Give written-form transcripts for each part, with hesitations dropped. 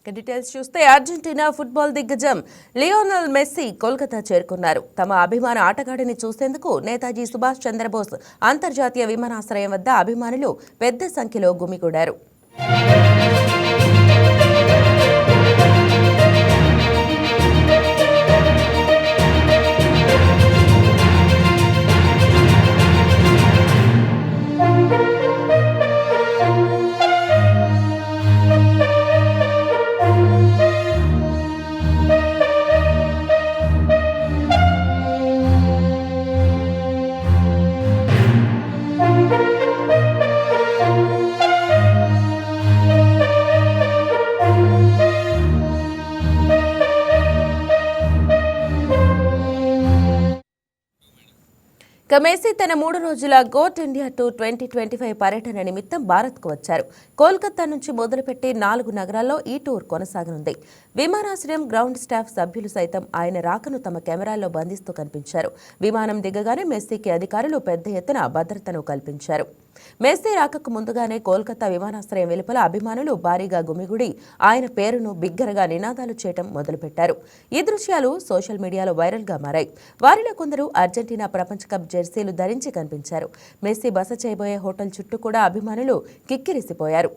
Details చూస్తే Argentina football దిగ్గజం Lionel Messi Kolkata చేరుకున్నారు. తమ అభిమాన ఆటగాడిని చూసేందుకు నేతాజీ సుభాష్ చంద్రబోస్ అంతర్జాతీయ విమానాశ్రయం వద్ద అభిమానులు పెద్ద సంఖ్యలో గుమిగూడారు. మెస్సీ తన 3 రోజుల గోట్ ఇండియా టూర్ 2025 పర్యటన నిమిత్తం భారత్కు వచ్చారు. కోల్కతా నుంచి మొదలుపెట్టి 4 నగరాల్లో ఈ టూర్ కొనసాగనుంది. విమానాశ్రయం గ్రౌండ్ స్టాఫ్ సభ్యులు సైతం ఆయన రాకను తమ కెమెరాల్లో బంధిస్తూ కనిపించారు. విమానం దిగగానే మెస్సీకి అధికారులు పెద్ద ఎత్తున భద్రతను కల్పించారు. మెస్సీ రాకకు ముందుగానే కోల్కతా విమానాశ్రయం వెలుపల అభిమానులు భారీగా గుమిగుడి ఆయన పేరును బిగ్గరగా నినాదాలు చేయడం మొదలుపెట్టారు. ఈ దృశ్యాలు సోషల్ మీడియాలో వైరల్గా మారాయి. వారిలో కొందరు అర్జెంటీనా ప్రపంచ కప్ జెర్సీలు ధరించి కనిపించారు. మెస్సీ బస చేయబోయే హోటల్ చుట్టూ కూడా అభిమానులు కిక్కిరిసిపోయారు.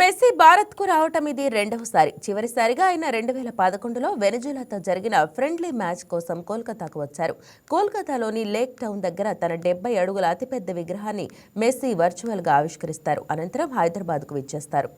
మెస్సీ భారత్కు రావటం ఇది రెండవసారి. చివరిసారిగా ఆయన 2011లో వెనిజులాతో జరిగిన ఫ్రెండ్లీ మ్యాచ్ కోసం కోల్కతాకు వచ్చారు. కోల్కతాలోని లేక్ టౌన్ దగ్గర తన 70 అడుగుల అతిపెద్ద విగ్రహాన్ని మెస్సీ వర్చువల్గా ఆవిష్కరిస్తారు. అనంతరం హైదరాబాద్కు విచ్చేస్తారు.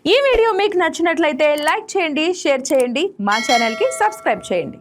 ఈ వీడియో మీకు నచ్చినట్లయితే లైక్ చేయండి, షేర్ చేయండి, మా ఛానల్కి సబ్స్క్రైబ్ చేయండి.